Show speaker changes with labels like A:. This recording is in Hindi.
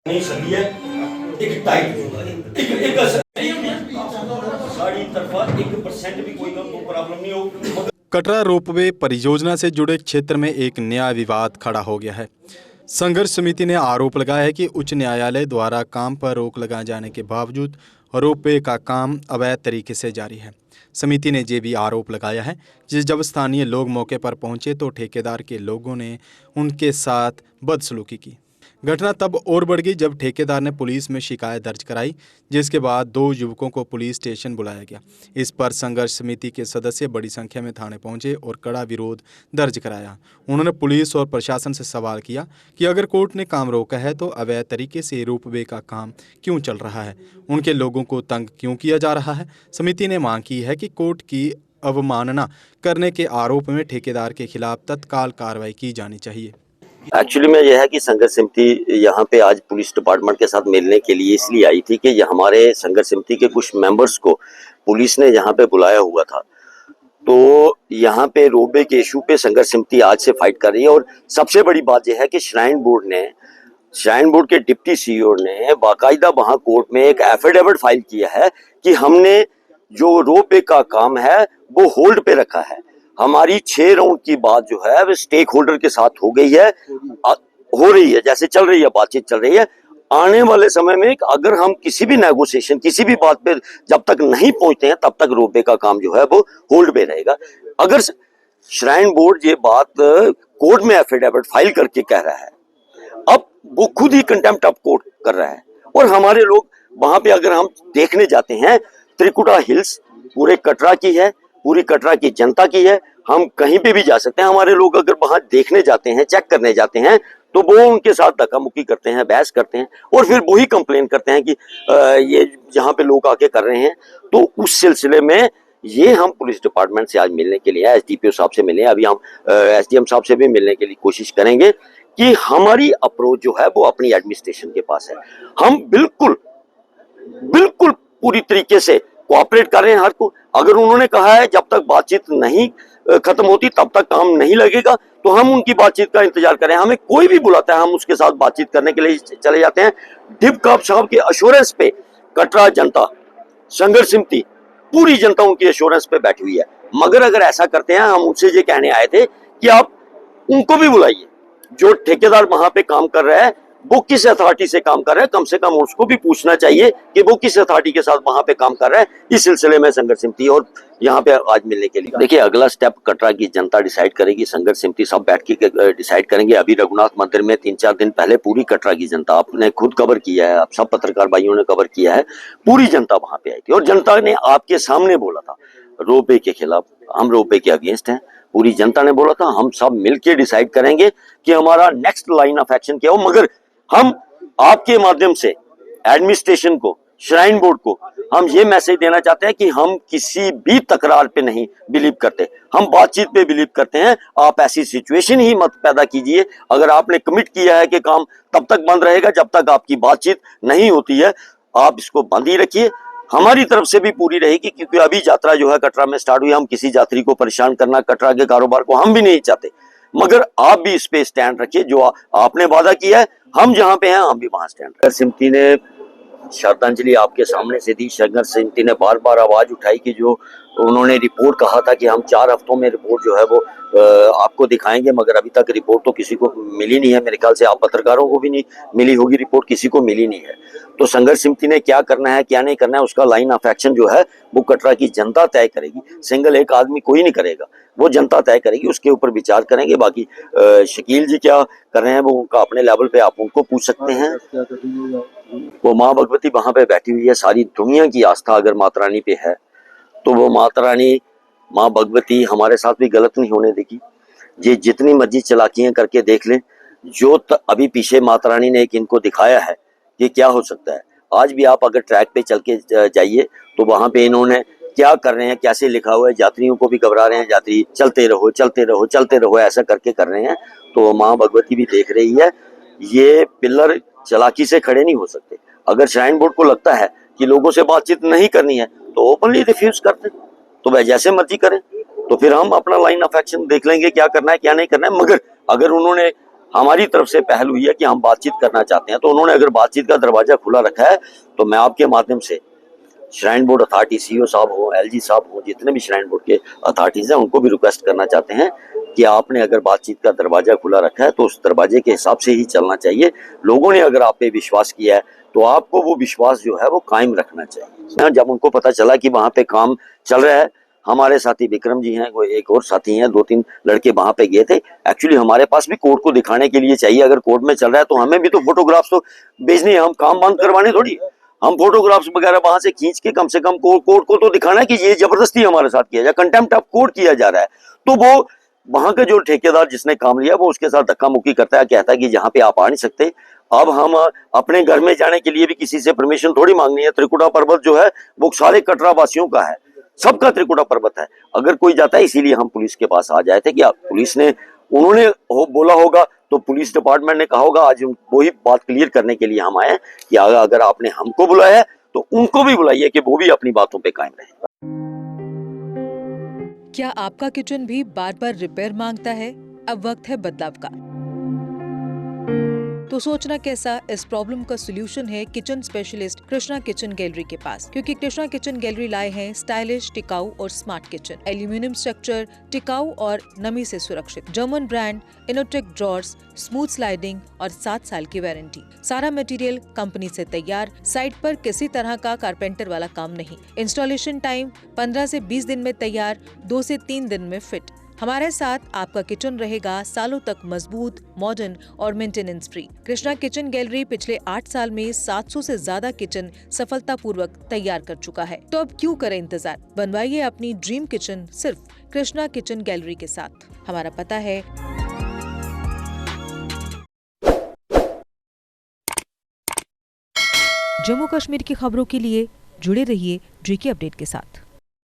A: नहीं सकी है एक टाइट एक साड़ी तरफा 1% भी कोई प्रॉब्लम नहीं हो।
B: कटरा रोपवे परियोजना से जुड़े क्षेत्र में एक नया विवाद खड़ा हो गया है। संघर्ष समिति ने आरोप लगाया है कि उच्च न्यायालय द्वारा काम पर रोक लगाए जाने के बावजूद रोपवे का काम अवैध तरीके से जारी है। समिति ने ये भी आरोप लगाया है कि जब स्थानीय लोग मौके पर पहुंचे तो ठेकेदार के लोगों ने उनके साथ बदसलूकी की। घटना तब और बढ़ गई जब ठेकेदार ने पुलिस में शिकायत दर्ज कराई, जिसके बाद 2 युवकों को पुलिस स्टेशन बुलाया गया। इस पर संघर्ष समिति के सदस्य बड़ी संख्या में थाने पहुंचे और कड़ा विरोध दर्ज कराया। उन्होंने पुलिस और प्रशासन से सवाल किया कि अगर कोर्ट ने काम रोका है तो अवैध तरीके से रोपवे का काम क्यों चल रहा है, उनके लोगों को तंग क्यों किया जा रहा है। समिति ने मांग की है कि कोर्ट की अवमानना करने के आरोप में ठेकेदार के खिलाफ तत्काल कार्रवाई की जानी चाहिए।
C: एक्चुअली में यह है कि संघर्ष समिति यहाँ पे आज पुलिस डिपार्टमेंट के साथ मिलने के लिए इसलिए आई थी कि हमारे संघर्ष समिति के कुछ मेंबर्स को पुलिस ने यहाँ पे बुलाया हुआ था। तो यहाँ पे रोपवे के इशू पे संघर्ष समिति आज से फाइट कर रही है। और सबसे बड़ी बात यह है कि श्राइन बोर्ड के डिप्टी सीईओ ने बाकायदा वहां कोर्ट में एक एफिडेविट फाइल किया है कि हमने जो रोपवे का काम है वो होल्ड पे रखा है। हमारी 6 राउंड की बात जो है वो स्टेक होल्डर के साथ हो गई है, हो रही है, जैसे चल रही है, बातचीत चल रही है। आने वाले समय में अगर हम किसी भी नेगोशिएशन किसी भी बात पे जब तक नहीं पहुंचते हैं तब तक रोपवे का काम जो है वो होल्ड पे रहेगा। अगर श्राइन बोर्ड ये बात कोर्ट में एफिडेविट फाइल करके कह रहा है, अब वो खुद ही कंटेम्प्ट ऑफ कोर्ट कर रहा है। और हमारे लोग वहां पे अगर हम देखने जाते हैं, त्रिकुटा हिल्स पूरे कटरा की है, पूरी कटरा की जनता की है, हम कहीं पे भी जा सकते हैं। हमारे लोग अगर वहां देखने जाते हैं, चेक करने जाते हैं, तो वो उनके साथ धक्का-मुक्की करते हैं, बहस करते हैं और फिर वही कंप्लेन करते हैं कि ये जहां पे लोग आके कर रहे हैं। तो उस सिलसिले में ये हम पुलिस डिपार्टमेंट से आज मिलने के लिए, एसडीपीओ साहब से मिले, अभी हम एसडीएम साहब से भी मिलने के लिए कोशिश करेंगे कि हमारी अप्रोच जो है वो अपनी एडमिनिस्ट्रेशन के पास है। हम बिल्कुल पूरी तरीके से कोऑपरेट कर रहे हैं हर को। अगर उन्होंने कहा है जब तक बातचीत नहीं खत्म होती तब तक काम नहीं लगेगा, तो हम उनकी बातचीत का इंतजार करें। हमें कोई भी बुलाता है हम उसके साथ बातचीत करने के लिए चले जाते हैं। डिपकाप साहब के एश्योरेंस पे कटरा जनता, संघर्ष समिति, पूरी जनता उनकी एश्योरेंस पे बैठी हुई है। मगर अगर ऐसा करते हैं, हम उनसे ये कहने आए थे कि आप उनको भी बुलाइए, जो ठेकेदार वहां पे काम कर रहा है वो किस अथॉरिटी से काम कर रहा है, कम से कम उसको भी पूछना चाहिए कि वो किस अथॉरिटी के साथ वहां पे काम कर रहा है। इस सिलसिले में संघर्ष समिति और यहाँ पे आज मिलने के लिए देखिए, अगला स्टेप कटरा की जनता डिसाइड करेगी, संघर्ष समिति सब बैठ के डिसाइड करेंगे। अभी रघुनाथ मंदिर में 3-4 दिन पहले पूरी कटरा की जनता, आपने खुद कवर किया है, आप सब पत्रकार भाइयों ने कवर किया है, पूरी जनता वहां पे आई थी और जनता ने आपके सामने बोला था रोपवे के खिलाफ, हम रोपवे के अगेंस्ट हैं। पूरी जनता ने बोला था हम सब मिलकर डिसाइड करेंगे कि हमारा नेक्स्ट लाइन ऑफ एक्शन क्या हो। मगर हम आपके माध्यम से एडमिनिस्ट्रेशन को, श्राइन बोर्ड को हम ये मैसेज देना चाहते हैं कि हम किसी भी तकरार पे नहीं बिलीव करते, हम बातचीत पे बिलीव करते हैं। आप ऐसी सिचुएशन ही मत पैदा कीजिए। अगर आपने कमिट किया है कि काम तब तक बंद रहेगा जब तक आपकी बातचीत नहीं होती है, आप इसको बंद ही रखिए। हमारी तरफ से भी पूरी रहेगी, क्योंकि अभी यात्रा जो है कटरा में स्टार्ट हुई, हम किसी यात्री को परेशान करना, कटरा के कारोबार को हम भी नहीं चाहते। मगर आप भी इस पे स्टैंड रखिए, जो आपने वादा किया है, हम जहां पे हैं हम भी वहां स्टैंड रखें। समिति ने श्रद्धांजलि आपके सामने से दी। संघर्ष समिति ने बार बार आवाज उठाई कि जो उन्होंने रिपोर्ट कहा था कि हम 4 हफ्तों में रिपोर्ट जो है वो आपको दिखाएंगे, मगर अभी तक रिपोर्ट तो किसी को मिली नहीं है। मेरे ख्याल से आप पत्रकारों को भी नहीं मिली होगी रिपोर्ट, किसी को मिली नहीं है। तो संघर्ष समिति ने क्या करना है क्या नहीं करना है उसका लाइन ऑफ एक्शन जो है वो कटरा की जनता तय करेगी। सिंगल एक आदमी कोई नहीं करेगा, वो जनता तय करेगी, उसके ऊपर विचार करेंगे। बाकी शकील जी क्या कर रहे हैं वो उनका अपने लेवल पे आप उनको पूछ सकते हैं। वो माँ भगवती वहां पे बैठी हुई है। सारी दुनिया की आस्था अगर माता रानी पे है तो वो माता रानी, माँ भगवती हमारे साथ भी गलत नहीं होने देगी। ये जितनी मर्जी चालाकियां करके देख लें, जो अभी पीछे माता रानी ने एक इनको दिखाया है कि क्या हो सकता है। आज भी आप अगर ट्रैक पे चल के जाइए तो वहां पे इन्होंने क्या कर रहे हैं, कैसे लिखा हुआ है, यात्रियों को भी घबरा रहे हैं, यात्री चलते रहो चलते रहो चलते रहो ऐसा करके कर रहे हैं। तो माँ भगवती भी देख रही है। ये पिलर चालाकी से खड़े नहीं हो सकते। अगर श्राइन बोर्ड को लगता है कि लोगों से बातचीत नहीं करनी है तो ओपनली रिफ्यूज करते, तो वह जैसे मर्जी करें। तो फिर हम अपना लाइन ऑफ एक्शन देख लेंगे क्या करना है क्या नहीं करना है। मगर अगर उन्होंने हमारी तरफ से पहल हुई है कि हम बातचीत करना चाहते हैं। तो उन्होंने अगर बातचीत का दरवाजा खुला रखा है तो मैं आपके माध्यम से श्राइन बोर्ड अथॉरिटी, सीईओ साहब हो, एलजी साहब हो, जितने भी श्राइन बोर्ड के अथॉरिटीज हैं उनको भी रिक्वेस्ट करना चाहते हैं कि आपने अगर बातचीत का दरवाजा खुला रखा है तो उस दरवाजे के हिसाब से ही चलना चाहिए। लोगों ने अगर आप पे विश्वास किया है तो आपको वो विश्वास जो है वो कायम रखना चाहिए। जब उनको पता चला कि वहां पे काम चल रहा है, हमारे साथी विक्रम जी हैं, कोई एक और साथी हैं, 2-3 लड़के वहां पे गए थे। एक्चुअली हमारे पास भी कोर्ट को दिखाने के लिए चाहिए, अगर कोर्ट में चल रहा है तो हमें भी तो फोटोग्राफ्स तो भेजनी है, हम काम बंद करवाने थोड़ी। हम फोटोग्राफ्स वगैरह वहां से खींच के कम से कम कोर्ट को तो दिखाना है कि ये जबरदस्ती हमारे साथ किया जाए, कंटेम्प्ट ऑफ कोर्ट किया जा रहा है। तो वो वहां का जो ठेकेदार जिसने काम लिया वो उसके साथ धक्का मुक्की करता है, कहता है कि यहाँ पे आप आ नहीं सकते। अब हम अपने घर में जाने के लिए भी किसी से परमिशन थोड़ी मांगनी है। त्रिकुटा पर्वत जो है वो सारे कटरा वासियों का है, सबका त्रिकुटा पर्वत है। अगर कोई जाता है, इसीलिए हम पुलिस के पास आ जाए थे कि पुलिस ने उन्होंने बोला होगा तो पुलिस डिपार्टमेंट ने कहा होगा, आज वही बात क्लियर करने के लिए हम आए हैं कि अगर आपने हमको बुलाया है तो उनको भी बुलाइए कि वो भी अपनी बातों पे कायम रहे।
D: क्या आपका किचन भी बार बार रिपेयर मांगता है? अब वक्त है बदलाव का। तो सोचना कैसा, इस प्रॉब्लम का सॉल्यूशन है kitchen specialist Krishna kitchen gallery के पास, क्योंकि कृष्णा किचन गैलरी लाए हैं स्टाइलिश, टिकाऊ और स्मार्ट किचन। एल्यूमिनियम स्ट्रक्चर, टिकाऊ और नमी से सुरक्षित, German brand, Innotech drawers, smooth sliding और 7 साल की वारंटी। सारा मटेरियल कंपनी से तैयार, साइट पर किसी तरह का कारपेंटर वाला काम नहीं। इंस्टॉलेशन टाइम 15 से 20 दिन में तैयार, 2 से 3 दिन में फिट। हमारे साथ आपका किचन रहेगा सालों तक मजबूत, मॉडर्न और maintenance free. Krishna kitchen gallery पिछले 8 साल में 700 से ज्यादा किचन सफलतापूर्वक तैयार कर चुका है। तो अब क्यों करें इंतजार, बनवाइए अपनी ड्रीम किचन सिर्फ कृष्णा किचन गैलरी के साथ। हमारा पता है जम्मू कश्मीर की खबरों के लिए जुड़े रहिए JK अपडेट के साथ।